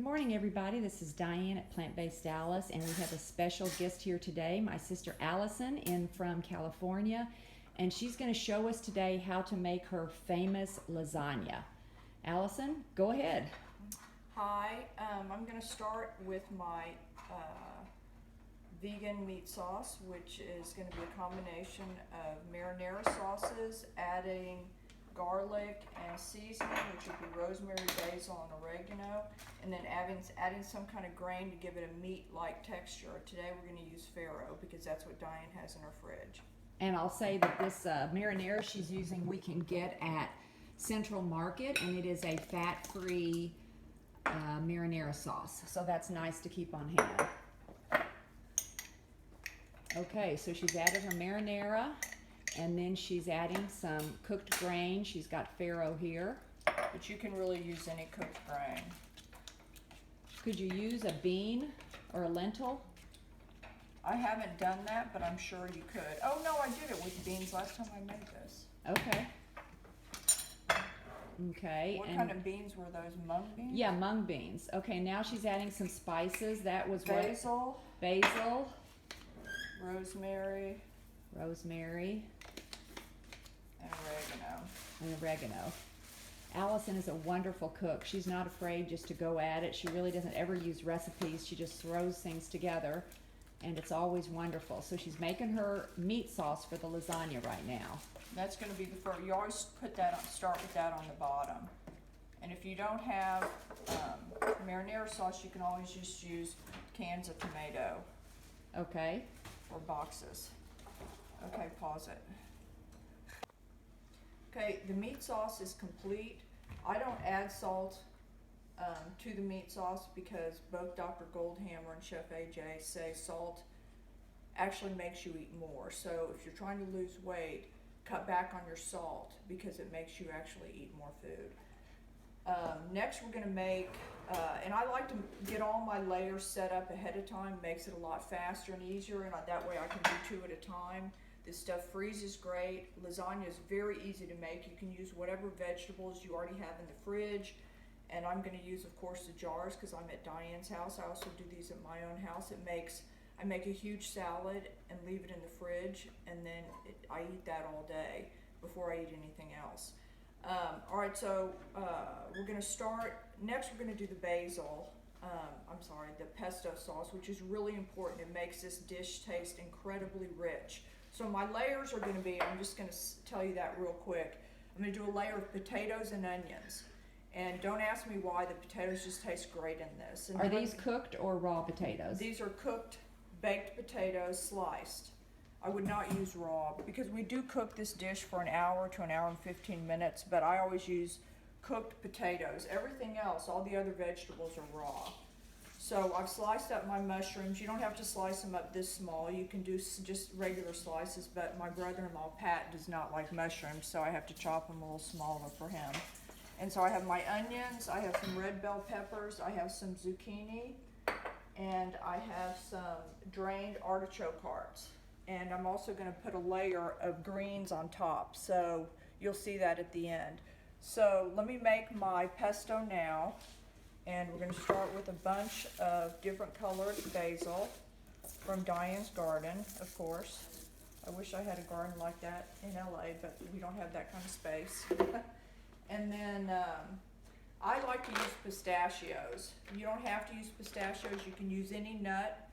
Good morning, everybody. This is Diane at Plant-Based Alice, and we have a special guest here today, my sister Allison in from California, and she's going to show us today how to make her famous lasagna. Allison, go ahead. Hi, I'm going to start with my vegan meat sauce, which is going to be a combination of marinara sauces, adding garlic and seasoning, which would be rosemary, basil, and oregano, and then adding some kind of grain to give it a meat-like texture. Today we're going to use farro because that's what Diane has in her fridge. And I'll say that this marinara she's using we can get at Central Market, and it is a fat-free marinara sauce, so that's nice to keep on hand. Okay, so she's added her marinara, and then she's adding some cooked grain. She's got farro here. But you can really use any cooked grain. Could you use a bean or a lentil? I haven't done that, but I'm sure you could. Oh no, I did it with beans last time I made this. Okay. Okay. What kind of beans were those? Mung beans? Yeah, mung beans. Okay, now she's adding some spices. That was basil. What? Basil. Rosemary. Rosemary. And oregano. And oregano. Allison is a wonderful cook. She's not afraid just to go at it. She really doesn't ever use recipes. She just throws things together, and it's always wonderful. So she's making her meat sauce for the lasagna right now. That's going to be the first. You always put that on, start with that on the bottom. And if you don't have marinara sauce, you can always just use cans of tomato. Okay. Or boxes. Okay, pause it. Okay, the meat sauce is complete. I don't add salt to the meat sauce because both Dr. Goldhammer and Chef AJ say salt actually makes you eat more. So if you're trying to lose weight, cut back on your salt because it makes you actually eat more food. Next we're going to make, and I like to get all my layers set up ahead of time, makes it a lot faster and easier, and that way I can do 2 at a time. This stuff freezes great. Lasagna is very easy to make. You can use whatever vegetables you already have in the fridge, and I'm going to use, of course, the jars because I'm at Diane's house. I also do these at my own house. I make a huge salad and leave it in the fridge, and then I eat that all day before I eat anything else. All right, so we're going to start. Next, we're going to do the the pesto sauce, which is really important. It makes this dish taste incredibly rich. So my layers are going to be, I'm just going to tell you that real quick. I'm going to do a layer of potatoes and onions. And don't ask me why, the potatoes just taste great in this. And are these cooked or raw potatoes? These are cooked, baked potatoes, sliced. I would not use raw because we do cook this dish for an hour to an hour and 15 minutes, but I always use cooked potatoes. Everything else, all the other vegetables are raw. So I've sliced up my mushrooms. You don't have to slice them up this small. You can do just regular slices, but my brother-in-law, Pat, does not like mushrooms, so I have to chop them a little smaller for him. And so I have my onions, I have some red bell peppers, I have some zucchini, and I have some drained artichoke hearts. And I'm also going to put a layer of greens on top, so you'll see that at the end. So let me make my pesto now, and we're going to start with a bunch of different colored basil from Diane's garden, of course. I wish I had a garden like that in LA, but we don't have that kind of space. And then I like to use pistachios. You don't have to use pistachios, you can use any nut.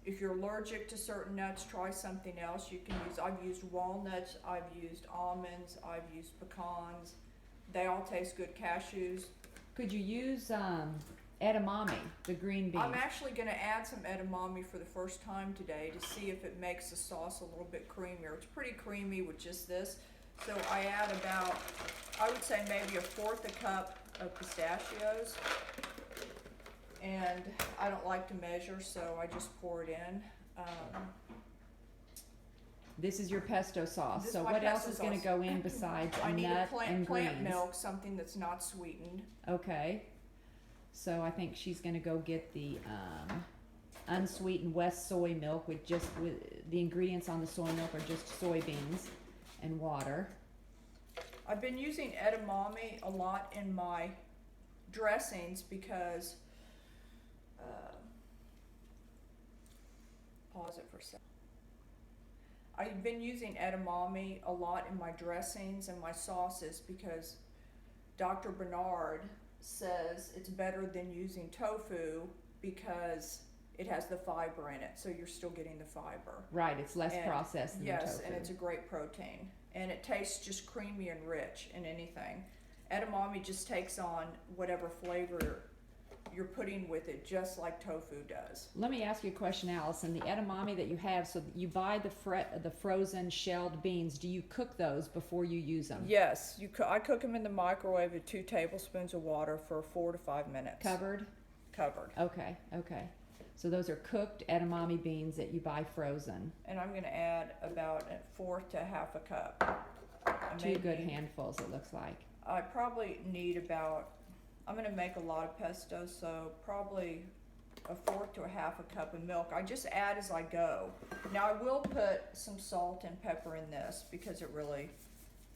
If you're allergic to certain nuts, try something else. You can use, I've used walnuts, I've used almonds, I've used pecans. They all taste good. Cashews. Could you use edamame, the green beans? I'm actually going to add some edamame for the first time today to see if it makes the sauce a little bit creamier. It's pretty creamy with just this. So I add about, I would say maybe 1/4 cup of pistachios. And I don't like to measure, so I just pour it in. This is your pesto sauce. So what else is going to go in besides a nut and greens? Plant milk, something that's not sweetened. Okay. So I think she's going to go get the unsweetened West soy milk with the ingredients on the soy milk are just soybeans and water. I've been using edamame a lot in my dressings because, pause it for a second. I've been using edamame a lot in my dressings and my sauces because Dr. Bernard says it's better than using tofu because it has the fiber in it, so you're still getting the fiber. Right, it's less And processed than yes, tofu. and it's a great protein. And it tastes just creamy and rich in anything. Edamame just takes on whatever flavor you're putting with it, just like tofu does. Let me ask you a question, Allison. The edamame that you have, so you buy the frozen shelled beans. Do you cook those before you use them? Yes, I cook them in the microwave with 2 tablespoons of water for 4 to 5 minutes. Covered? Covered. Okay, okay. So those are cooked edamame beans that you buy frozen. And I'm going to add about a fourth to half a cup. Two good handfuls, it looks like. I probably need about, I'm going to make a lot of pesto, so probably a fourth to a half a cup of milk. I just add as I go. Now I will put some salt and pepper in this because it really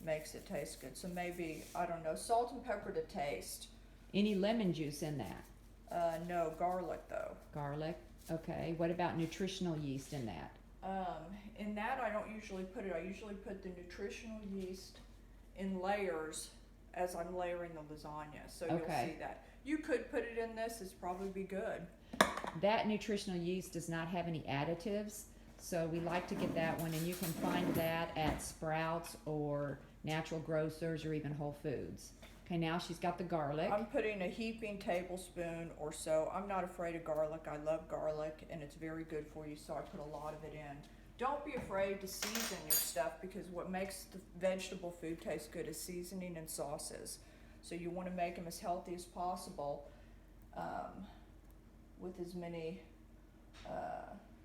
makes it taste good. So maybe, I don't know, salt and pepper to taste. Any lemon juice in that? No, garlic though. Garlic, okay. What about nutritional yeast in that? In that I don't usually put it. I usually put the nutritional yeast in layers as I'm layering the lasagna. So you'll see that. You could put it in this, it's probably be good. That nutritional yeast does not have any additives, so we like to get that one, and you can find that at Sprouts or Natural Grocers or even Whole Foods. Okay, now she's got the garlic. I'm putting a heaping tablespoon or so. I'm not afraid of garlic. I love garlic and it's very good for you, so I put a lot of it in. Don't be afraid to season your stuff because what makes the vegetable food taste good is seasoning and sauces. So you want to make them as healthy as possible with as many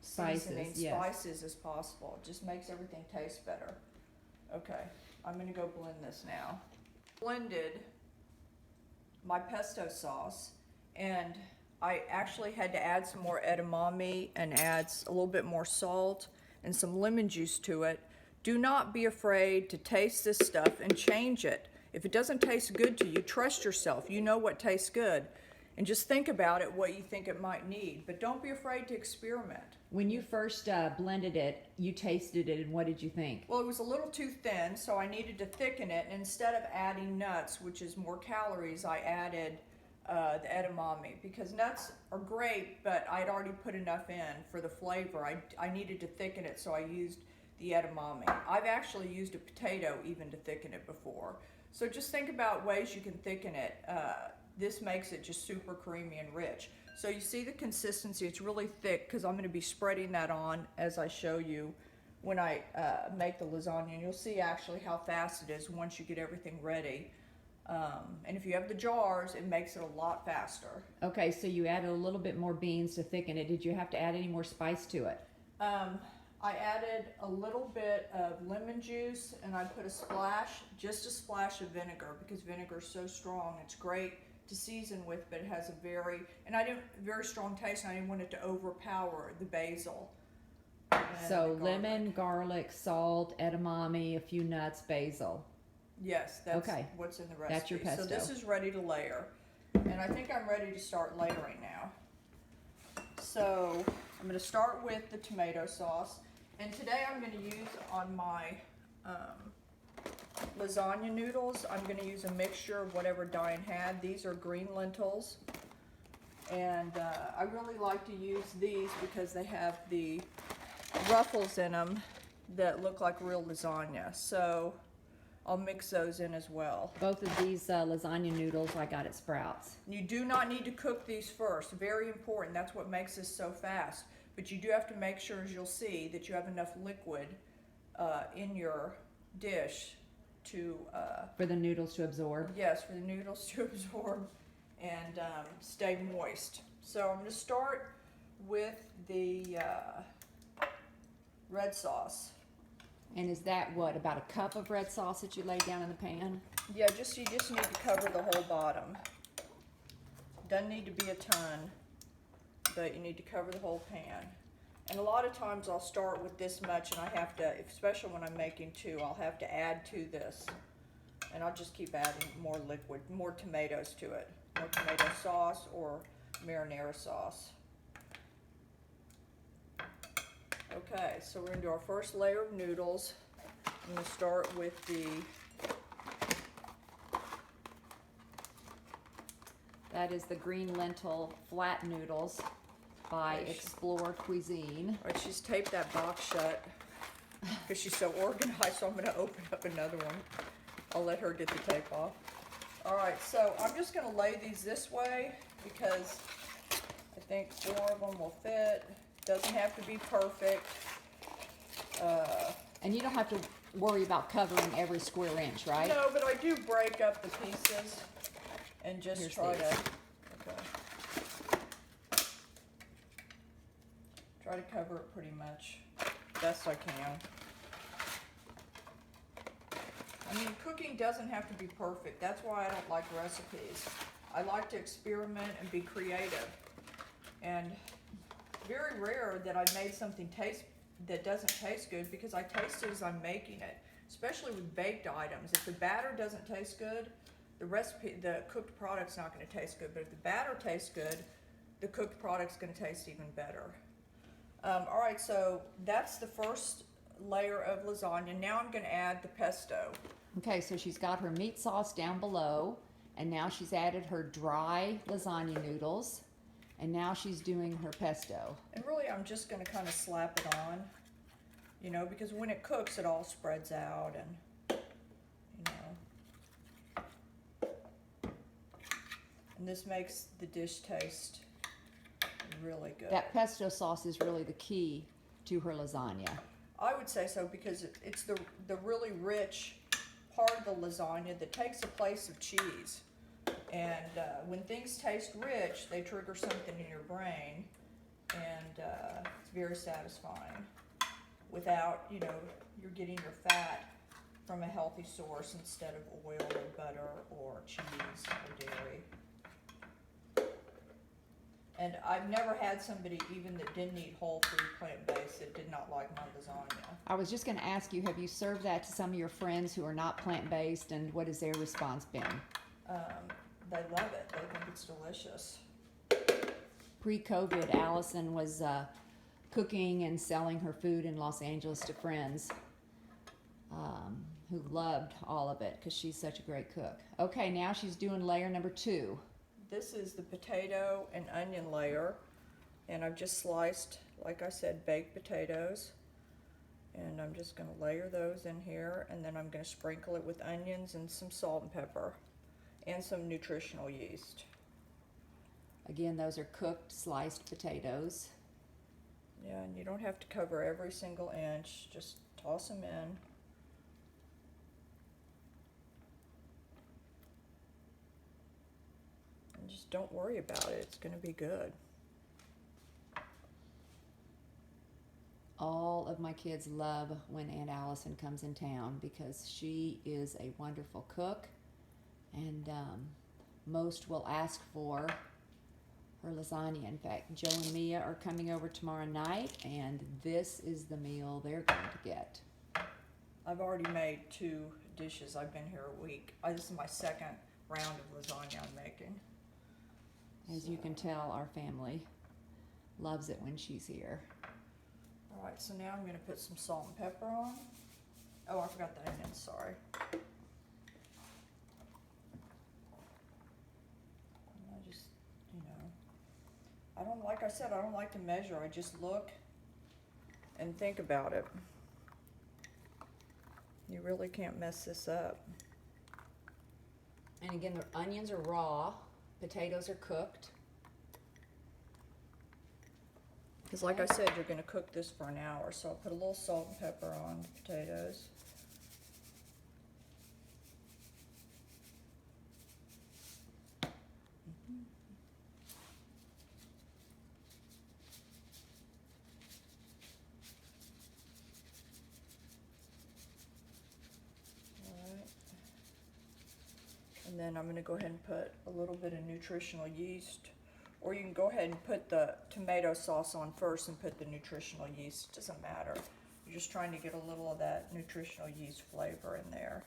spices as possible. It just makes everything taste better. Okay, I'm going to go blend this now. Blended my pesto sauce, and I actually had to add some more edamame and add a little bit more salt and some lemon juice to it. Do not be afraid to taste this stuff and change it. If it doesn't taste good to you, trust yourself. You know what tastes good. And just think about it, what you think it might need. But don't be afraid to experiment. When you first blended it, you tasted it, and what did you think? Well, it was a little too thin, so I needed to thicken it. And instead of adding nuts, which is more calories, I added the edamame. Because nuts are great, but I'd already put enough in for the flavor. I needed to thicken it, so I used the edamame. I've actually used a potato even to thicken it before. So just think about ways you can thicken it. This makes it just super creamy and rich. So you see the consistency, it's really thick because I'm going to be spreading that on as I show you when I make the lasagna. And you'll see actually how fast it is once you get everything ready. And if you have the jars, it makes it a lot faster. Okay, so you added a little bit more beans to thicken it. Did you have to add any more spice to it? I added a little bit of lemon juice and I put just a splash of vinegar because vinegar is so strong. It's great to season with, but it has a very strong taste, and I didn't want it to overpower the basil. So lemon, garlic, salt, edamame, a few nuts, basil. Yes, that's what's in the recipe. That's your pesto. So this is ready to layer, and I think I'm ready to start layering now. So I'm going to start with the tomato sauce, and today I'm going to use on my lasagna noodles, I'm going to use a mixture of whatever Diane had. These are green lentils, and I really like to use these because they have the ruffles in them that look like real lasagna. So I'll mix those in as well. Both of these lasagna noodles I got at Sprouts. You do not need to cook these first. Very important. That's what makes this so fast. But you do have to make sure, as you'll see, that you have enough liquid in your dish to for the noodles to absorb. Yes, for the noodles to absorb and stay moist. So I'm going to start with the red sauce. And is that what, about a cup of red sauce that you laid down in the pan? Yeah, you just need to cover the whole bottom. Doesn't need to be a ton, but you need to cover the whole pan. And a lot of times I'll start with this much, and I have to, especially when I'm making two, I'll have to add to this. And I'll just keep adding more liquid, more tomatoes to it. more tomato sauce or marinara sauce. Okay, so we're gonna do our first layer of noodles. I'm gonna start with That is the green lentil flat noodles by Explore Cuisine. All right, she's taped that box shut because she's so organized, so I'm gonna open up another one. I'll let her get the tape off. All right, so I'm just gonna lay these this way because I think 4 of them will fit. Doesn't have to be perfect. And you don't have to worry about covering every square inch, right? No, but I do break up the pieces and just Here's try these. to cover it pretty much best I can. I mean, cooking doesn't have to be perfect. That's why I don't like recipes. I like to experiment and be creative. And very rare that I've made something that doesn't taste good because I taste it as I'm making it, especially with baked items. If the batter doesn't taste good, the cooked product's not going to taste good. But if the batter tastes good, the cooked product's going to taste even better. All right, so that's the first layer of lasagna. Now I'm going to add the pesto. Okay, so she's got her meat sauce down below, and now she's added her dry lasagna noodles, and now she's doing her pesto. And really, I'm just going to kind of slap it on, you know, because when it cooks, it all spreads out, and, you know. And this makes the dish taste really good. That pesto sauce is really the key to her lasagna. I would say so because it's the really rich part of the lasagna that takes the place of cheese. And when things taste rich, they trigger something in your brain, and it's very satisfying. Without, you know, you're getting your fat from a healthy source instead of oil or butter or cheese or dairy. And I've never had somebody even that didn't eat whole food plant-based that did not like my lasagna. I was just going to ask you, have you served that to some of your friends who are not plant-based, and what has their response been? They love it. They think it's delicious. Pre-COVID, Allison was cooking and selling her food in Los Angeles to friends who loved all of it because she's such a great cook. Okay, now she's doing layer number 2. This is the potato and onion layer, and I've just sliced, like I said, baked potatoes, and I'm just going to layer those in here, and then I'm going to sprinkle it with onions and some salt and pepper and some nutritional yeast. Again, those are cooked sliced potatoes. Yeah, and you don't have to cover every single inch, just toss them in. Just don't worry about it. It's going to be good. All of my kids love when Aunt Allison comes in town because she is a wonderful cook, and most will ask for her lasagna. In fact, Joe and Mia are coming over tomorrow night, and this is the meal they're going to get. I've already made 2 dishes. I've been here a week. This is my second round of lasagna I'm making. As you can tell, our family loves it when she's here. All right, so now I'm going to put some salt and pepper on. Oh, I forgot the onions, sorry. And I just, you know, like I said, I don't like to measure. I just look and think about it. You really can't mess this up. And again, the onions are raw. Potatoes are cooked. Because like I said, you're going to cook this for an hour, so I'll put a little salt and pepper on the potatoes. And then I'm going to go ahead and put a little bit of nutritional yeast, or you can go ahead and put the tomato sauce on first and put the nutritional yeast. It doesn't matter. You're just trying to get a little of that nutritional yeast flavor in there,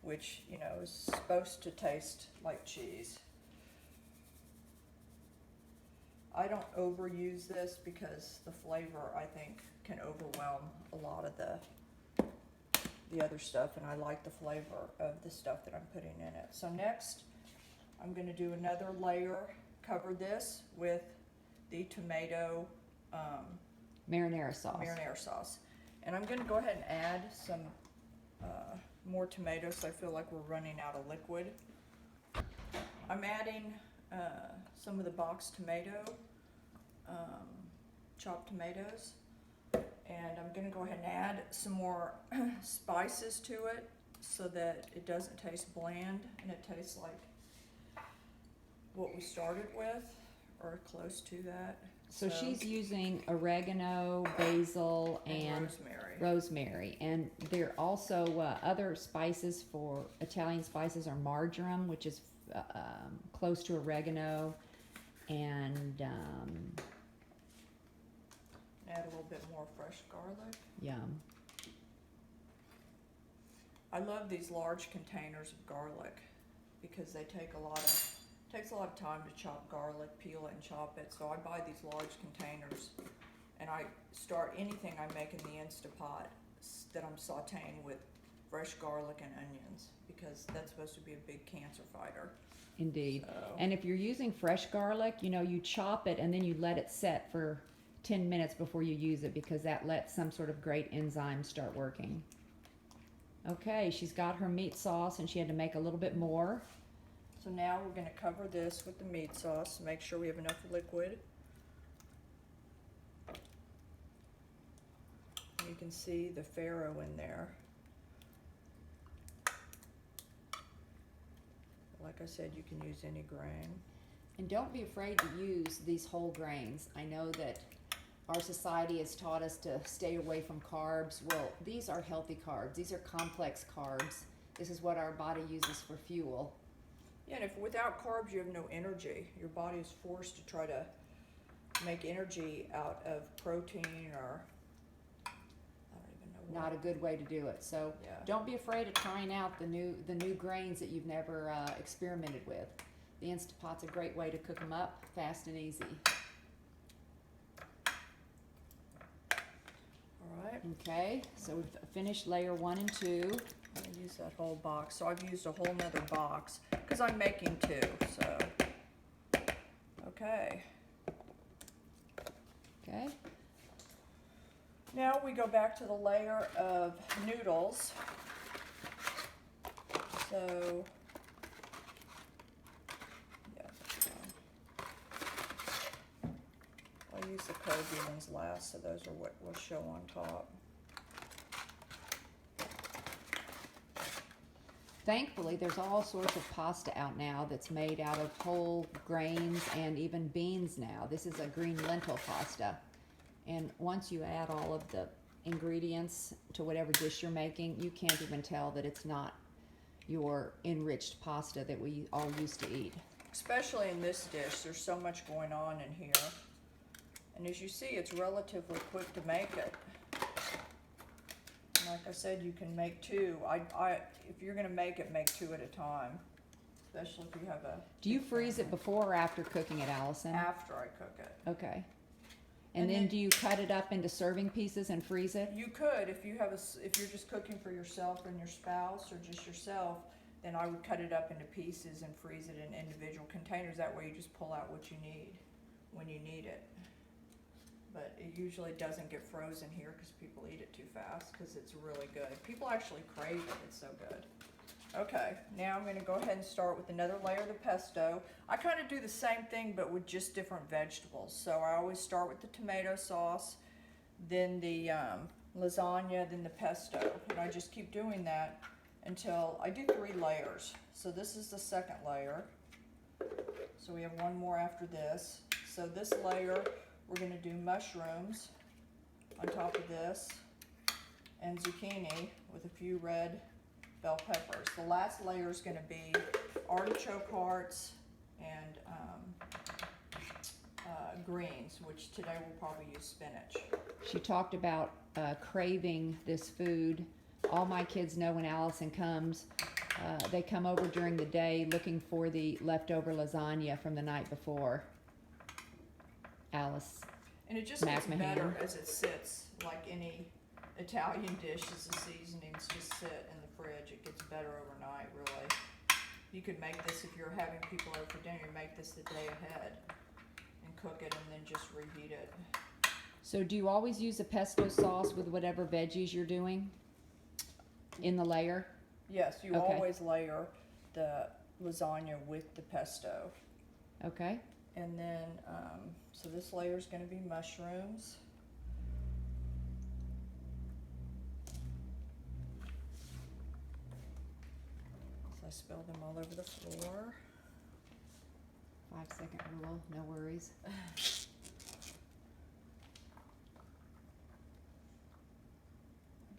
which, you know, is supposed to taste like cheese. I don't overuse this because the flavor, I think, can overwhelm a lot of the other stuff, and I like the flavor of the stuff that I'm putting in it. So next, I'm gonna do another layer, cover this with the tomato Marinara sauce. marinara sauce. And I'm gonna go ahead and add some more tomatoes, so I feel like we're running out of liquid. I'm adding some of the boxed tomato, chopped tomatoes, and I'm gonna go ahead and add some more spices to it so that it doesn't taste bland and it tastes like what we started with, or close to that. So she's using oregano, basil, and rosemary. And there are also other spices for Italian spices are marjoram, which is close to oregano, and add a little bit more fresh garlic. Yum. I love these large containers of garlic because they takes a lot of time to chop garlic, peel it and chop it. So I buy these large containers, and I start anything I make in the Instapot that I'm sauteing with fresh garlic and onions, because that's supposed to be a big cancer fighter. Indeed. So. And if you're using fresh garlic, you know, you chop it and then you let it set for 10 minutes before you use it, because that lets some sort of great enzyme start working. Okay, she's got her meat sauce, and she had to make a little bit more. So now we're going to cover this with the meat sauce, make sure we have enough liquid. You can see the farro in there. Like I said, you can use any grain. And don't be afraid to use these whole grains. I know that our society has taught us to stay away from carbs. Well, these are healthy carbs. These are complex carbs. This is what our body uses for fuel. Yeah, and if without carbs you have no energy, your body is forced to try to make energy out of protein, or I don't even know what. Not a good way to do it. So Yeah. don't be afraid of trying out the new grains that you've never experimented with. The Instapot's a great way to cook them up fast and easy. All right. Okay, so we've finished layer 1 and 2. I'm gonna use that whole box. So I've used a whole nother box because I'm making 2. So okay. Okay. Now we go back to the layer of noodles. So yeah, I'll use the Kobe ones last, so those are what will show on top. Thankfully, there's all sorts of pasta out now that's made out of whole grains and even beans now. This is a green lentil pasta. And once you add all of the ingredients to whatever dish you're making, you can't even tell that it's not your enriched pasta that we all used to eat. Especially in this dish, there's so much going on in here. And as you see, it's relatively quick to make it. Like I said, you can make 2. If you're gonna make it, make 2 at a time, especially if you have a. Do you freeze it before or after cooking it, Allison? After I cook it. Okay. And then do you cut it up into serving pieces and freeze it? You could, if you have if you're just cooking for yourself and your spouse, or just yourself, then I would cut it up into pieces and freeze it in individual containers. That way you just pull out what you need when you need it. But it usually doesn't get frozen here because people eat it too fast, because it's really good. People actually crave it, it's so good. Okay, now I'm gonna go ahead and start with another layer of the pesto. I kind of do the same thing, but with just different vegetables. So I always start with the tomato sauce, then the lasagna, then the pesto. And I just keep doing that until I do 3 layers. So this is the second layer. So we have 1 more after this. So this layer, we're gonna do mushrooms on top of this, and zucchini with a few red bell peppers. The last layer is going to be artichoke hearts and greens, which today we'll probably use spinach. She talked about craving this food. All my kids know when Allison comes, they come over during the day looking for the leftover lasagna from the night before. Alice. And it just gets McMahon. better as it sits, like any Italian dishes. The seasonings just sit in the fridge. It gets better overnight, really. You could make this if you're having people over for dinner. You make this the day ahead and cook it and then just reheat it. So do you always use a pesto sauce with whatever veggies you're doing in the layer? Yes, you Okay. always layer the lasagna with the pesto. Okay. And then, so this layer is going to be mushrooms. So I spilled them all over the floor. 5-second rule, no worries. I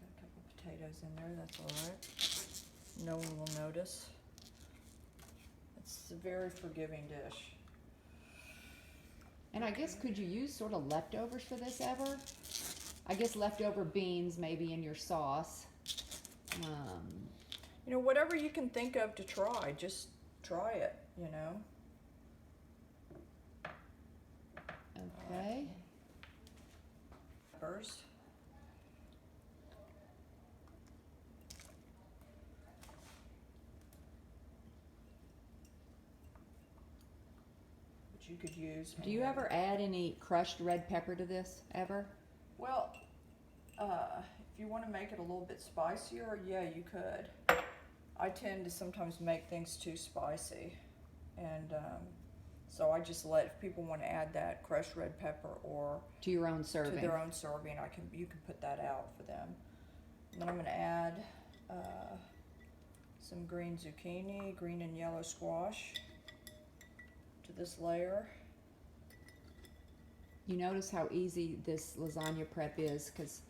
got a couple potatoes in there, that's all right. No one will notice. It's a very forgiving dish. And I guess, could you use sort of leftovers for this ever? I guess leftover beans maybe in your sauce. You know, whatever you can think of to try, just try it, you know. Okay. Peppers. Which you could use. Do you ever add any crushed red pepper to this, ever? Well, if you want to make it a little bit spicier, yeah, you could. I tend to sometimes make things too spicy, and so I just let, if people want to add that crushed red pepper or To your own serving? to their own serving, you can put that out for them. And then I'm going to add some green zucchini, green and yellow squash to this layer. You notice how easy this lasagna prep is because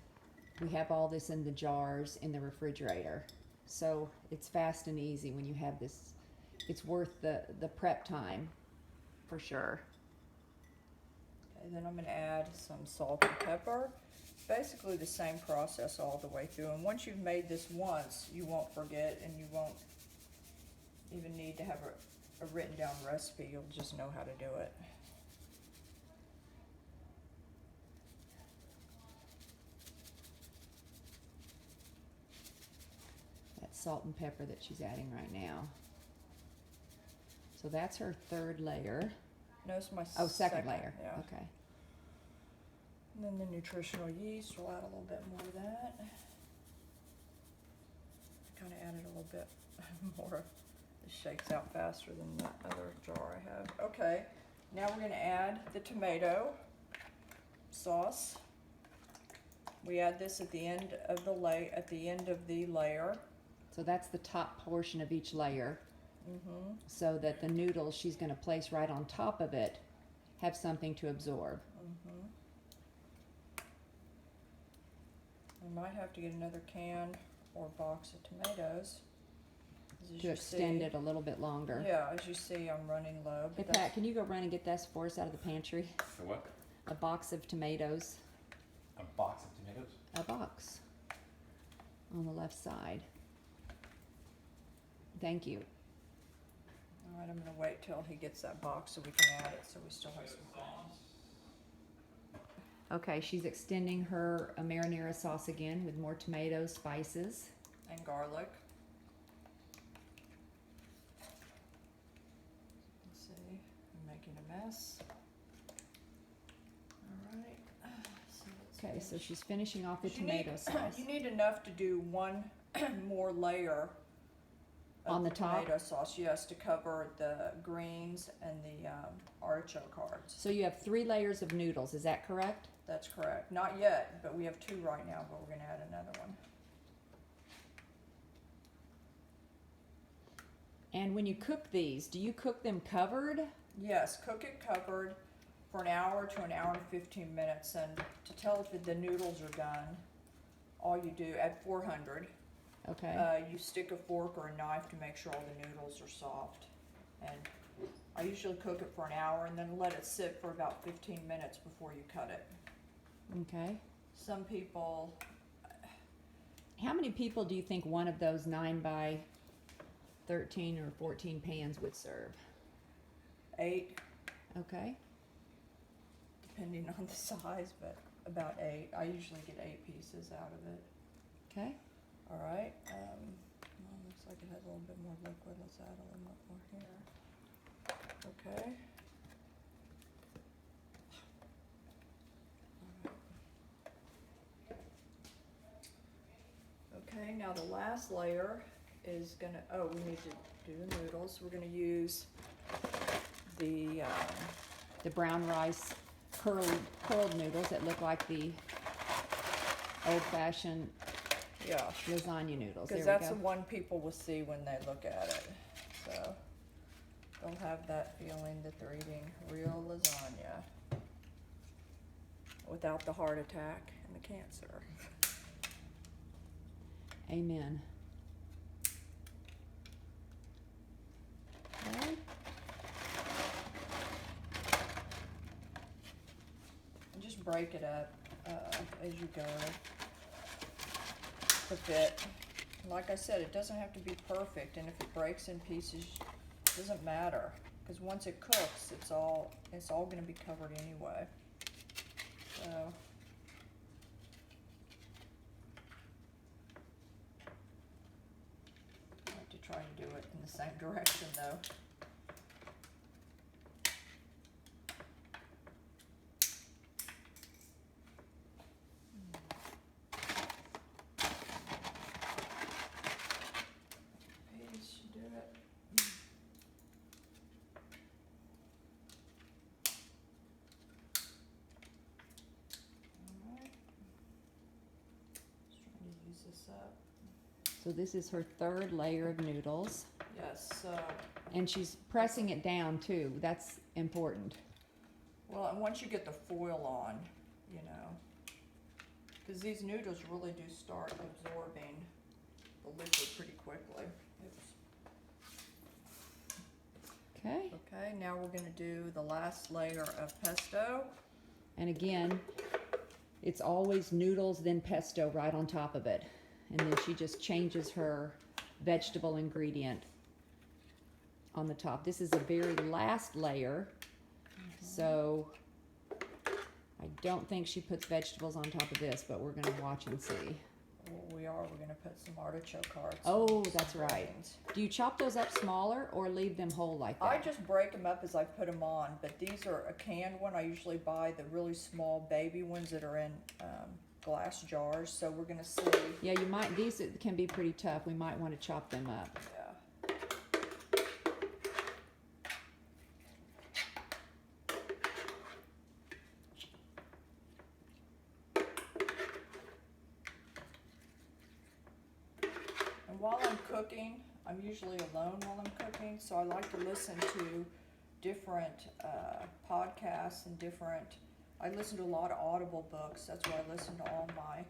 we have all this in the jars in the refrigerator. So it's fast and easy when you have this. It's worth the prep time for sure. Okay, then I'm going to add some salt and pepper. Basically the same process all the way through. And once you've made this once, you won't forget, and you won't even need to have a written down recipe. You'll just know how to do it. That salt and pepper that she's adding right now. So that's her third layer. No, it's my Second layer. Yeah. Okay. And then the nutritional yeast, we'll add a little bit more of that. Kind of added a little bit more. It shakes out faster than the other jar I have. Okay, now we're going to add the tomato sauce. We add this at the end of the layer. So that's the top portion of each layer. Mm-hmm. So that the noodles she's going to place right on top of it have something to absorb. Mm-hmm. I might have to get another can or box of tomatoes. To extend it a little bit longer. Yeah, as you see, I'm running low. Hey Pat, can you go run and get that for us out of the pantry? A what? A box of tomatoes. A box of tomatoes? A box. On the left side. Thank you. All right, I'm going to wait till he gets that box so we can add it, so we still have some things. Okay, she's extending her marinara sauce again with more tomatoes, spices. And garlic. Let's see, I'm making a mess. All right. Okay, so she's finishing off the You tomato need- sauce. You need enough to do one more layer of On the top? tomato sauce, yes, to cover the greens and the artichoke hearts. So you have 3 layers of noodles, is that correct? That's correct. Not yet, but we have 2 right now, but we're going to add another one. And when you cook these, do you cook them covered? Yes, cook it covered for an hour to an hour and 15 minutes. And to tell if the noodles are done, all you do at 400, Okay. you stick a fork or a knife to make sure all the noodles are soft. And I usually cook it for an hour and then let it sit for about 15 minutes before you cut it. Okay. Some people, How many people do you think one of those 9 by 13 or 14 pans would serve? 8, Okay. depending on the size, but about 8. I usually get 8 pieces out of it. Okay. All right. Well, looks like it has a little bit more liquid. Let's add a little bit more here. Okay. Okay, now the last layer is gonna, we need to do the noodles. We're gonna use the, The brown rice curled noodles that look like the old-fashioned yeah, lasagna noodles. There because we that's go. the one people will see when they look at it. So they'll have that feeling that they're eating real lasagna without the heart attack and the cancer. Amen. Okay. And just break it up as you go to fit. Like I said, it doesn't have to be perfect, and if it breaks in pieces, it doesn't matter, because once it cooks, it's all going to be covered anyway. So I have to try to do it in the same direction though. Should do it. Alright. Just trying to use this up. So this is her third layer of noodles, Yes, and she's pressing it down too. That's important. well, and once you get the foil on, you know, because these noodles really do start absorbing the liquid pretty quickly. Okay. Okay, now we're gonna do the last layer of pesto. And again, it's always noodles, then pesto right on top of it. And then she just changes her vegetable ingredient on the top. This is the very last layer, so I don't think she puts vegetables on top of this, but we're gonna watch and see. Well, we're gonna put some artichoke hearts. Oh, and that's some right. grains. Do you chop those up smaller or leave them whole like that? I just break them up as I put them on, but these are a canned one. I usually buy the really small baby ones that are in glass jars, so we're gonna see. Yeah, you might, these can be pretty tough. We might want to chop them up. Yeah. And while I'm cooking, I'm usually alone while I'm cooking, so I like to listen to different podcasts and I listen to a lot of Audible books. That's why I listen to all my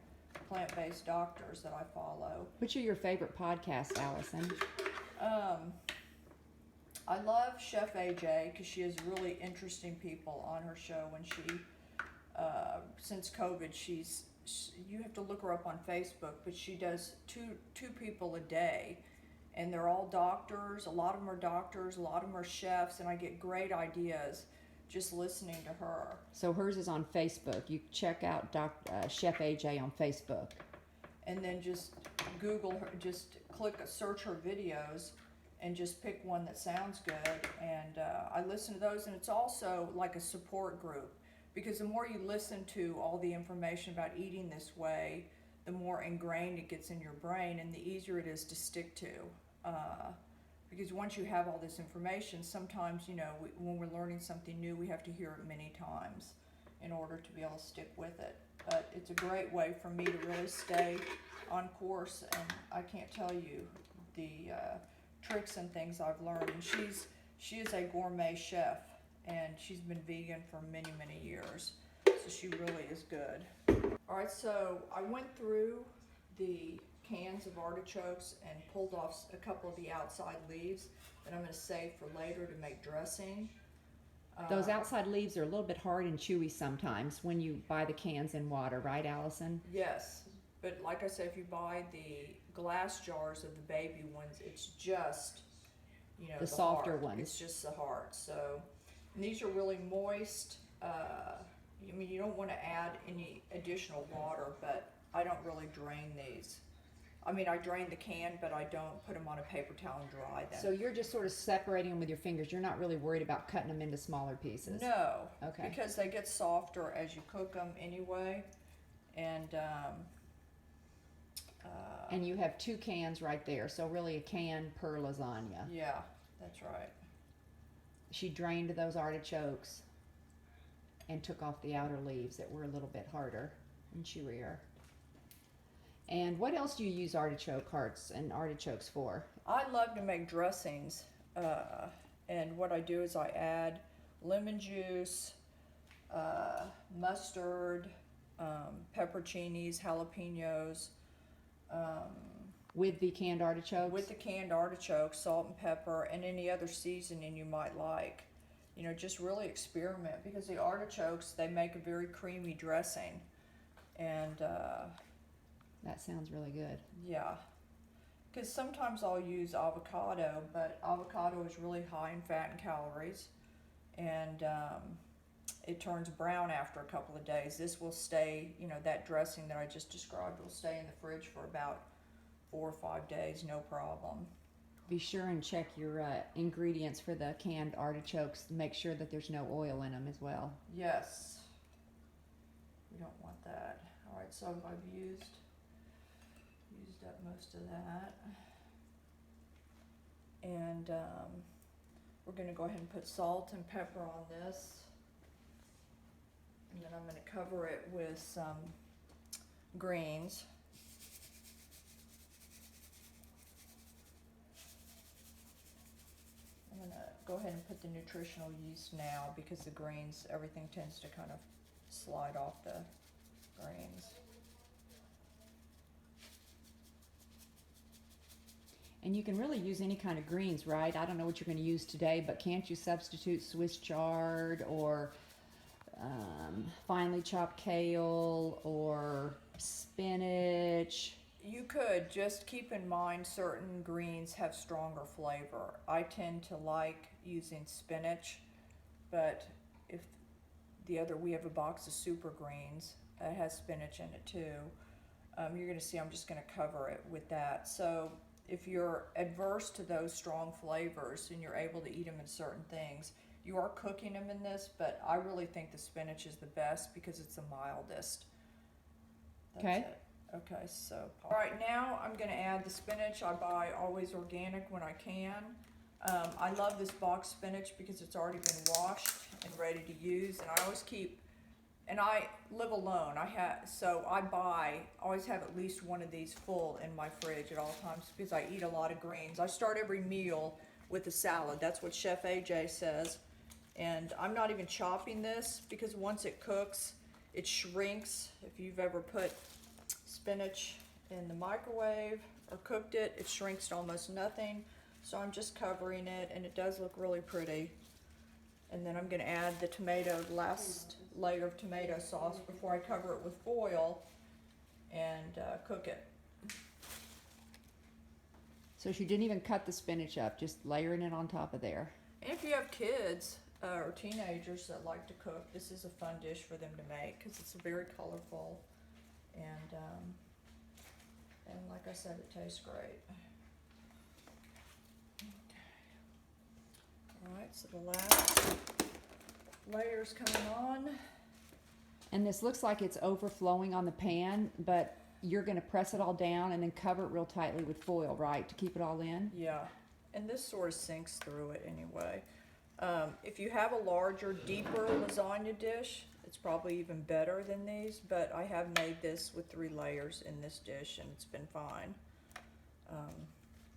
plant-based doctors that I follow. Which are your favorite podcasts, Allison? I love Chef AJ because she has really interesting people on her show. When she, since COVID, you have to look her up on Facebook, but she does two people a day, and they're all doctors. A lot of them are doctors, a lot of them are chefs, and I get great ideas just listening to her. So hers is on Facebook. You check out Chef AJ on Facebook. And then just Google her, just search her videos, and just pick one that sounds good. And I listen to those, and it's also like a support group, because the more you listen to all the information about eating this way, the more ingrained it gets in your brain, and the easier it is to stick to. Because once you have all this information, sometimes, you know, when we're learning something new, we have to hear it many times in order to be able to stick with it. But it's a great way for me to really stay on course, and I can't tell you the tricks and things I've learned. And she is a gourmet chef, and she's been vegan for many, many years, so she really is good. All right, so I went through the cans of artichokes and pulled off a couple of the outside leaves that I'm going to save for later to make dressing. Those outside leaves are a little bit hard and chewy sometimes when you buy the cans in water, right, Allison? Yes, but like I said, if you buy the glass jars of the baby ones, it's just, you know, The softer heart. ones. It's just the heart. So, and these are really moist, I mean, you don't want to add any additional water, but I don't really drain these. I mean, I drain the can, but I don't put them on a paper towel and dry them. So you're just sort of separating them with your fingers. You're not really worried about cutting them into smaller pieces. No, Okay. because they get softer as you cook them anyway, and And you have 2 cans right there, so really a can per lasagna. yeah, that's right. She drained those artichokes and took off the outer leaves that were a little bit harder and chewier. And what else do you use artichoke hearts and artichokes for? I love to make dressings, and what I do is I add lemon juice, mustard, pepperoncinis, jalapenos, With the canned artichokes? with the canned artichokes, salt and pepper, and any other seasoning you might like. You know, just really experiment, because the artichokes, they make a very creamy dressing. And That sounds really good. yeah, because sometimes I'll use avocado, but avocado is really high in fat and calories, and it turns brown after a couple of days. This will stay, you know, that dressing that I just described will stay in the fridge for about 4 or 5 days, no problem. Be sure and check your ingredients for the canned artichokes to make sure that there's no oil in them as well. Yes, we don't want that. All right, so I've used up most of that, and we're going to go ahead and put salt and pepper on this, and then I'm going to cover it with some greens. I'm going to go ahead and put the nutritional yeast now, because the greens, everything tends to kind of slide off the greens. And you can really use any kind of greens, right? I don't know what you're going to use today, but can't you substitute Swiss chard or finely chopped kale or spinach? You could. Just keep in mind certain greens have stronger flavor. I tend to like using spinach, but if we have a box of super greens that has spinach in it too. You're going to see I'm just going to cover it with that. So if you're adverse to those strong flavors and you're able to eat them in certain things, you are cooking them in this, but I really think the spinach is the best because it's the mildest. That's Okay. it. Okay, so all right, now I'm going to add the spinach. I buy always organic when I can. I love this box spinach because it's already been washed and ready to use, and I always keep, and I live alone. I always have at least one of these full in my fridge at all times because I eat a lot of greens. I start every meal with a salad. That's what Chef AJ says. And I'm not even chopping this because once it cooks, it shrinks. If you've ever put spinach in the microwave or cooked it, it shrinks to almost nothing. So I'm just covering it, and it does look really pretty. And then I'm going to add the last layer of tomato sauce before I cover it with foil and cook it. So she didn't even cut the spinach up, just layering it on top of there. And if you have kids or teenagers that like to cook, this is a fun dish for them to make because it's very colorful, and like I said, it tastes great. Alright, so the last layer's coming on. And this looks like it's overflowing on the pan, but you're going to press it all down and then cover it real tightly with foil, right, to keep it all in? Yeah, and this sort of sinks through it anyway. If you have a larger, deeper lasagna dish, it's probably even better than these, but I have made this with 3 layers in this dish, and it's been fine.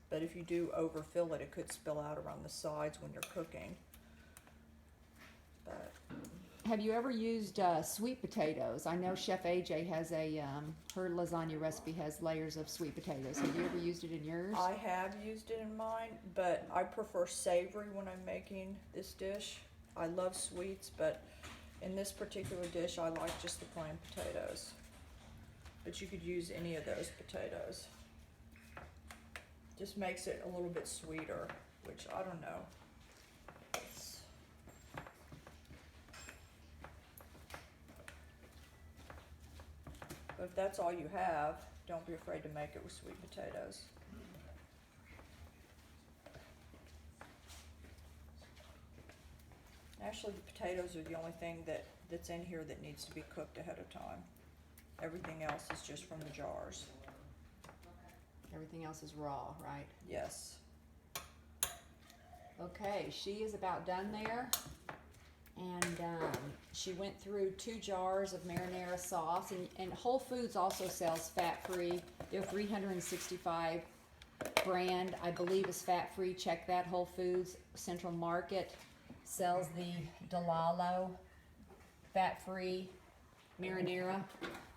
But if you do overfill it, it could spill out around the sides when you're cooking. But Have you ever used sweet potatoes? I know Chef AJ has her lasagna recipe has layers of sweet potatoes. Have you ever used it in yours? I have used it in mine, but I prefer savory when I'm making this dish. I love sweets, but in this particular dish, I like just the plain potatoes. But you could use any of those potatoes. Just makes it a little bit sweeter, which I don't know. But if that's all you have, don't be afraid to make it with sweet potatoes. Actually, the potatoes are the only thing that's in here that needs to be cooked ahead of time. Everything else is just from the jars. Everything else is raw, right? Yes. Okay, she is about done there. And she went through 2 jars of marinara sauce. And Whole Foods also sells fat-free. Their 365 brand, I believe, is fat-free. Check that. Whole Foods Central Market sells the Delalo fat-free marinara.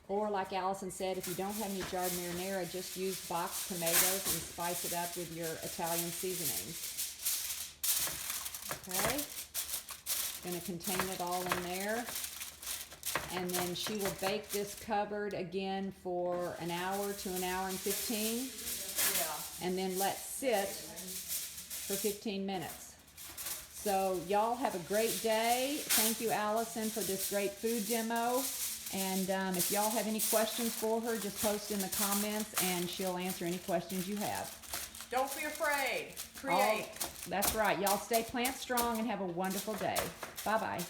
Or like Allison said, if you don't have any jarred marinara, just use boxed tomatoes and spice it up with your Italian seasonings. Okay, gonna contain it all in there. And then she will bake this covered again for an hour to an hour and 15. Yeah. And then let sit for 15 minutes. So y'all have a great day. Thank you, Allison, for this great food demo. And if y'all have any questions for her, just post in the comments and she'll answer any questions you have. Don't be afraid. Create. That's right. Y'all stay plant strong and have a wonderful day. Bye-bye.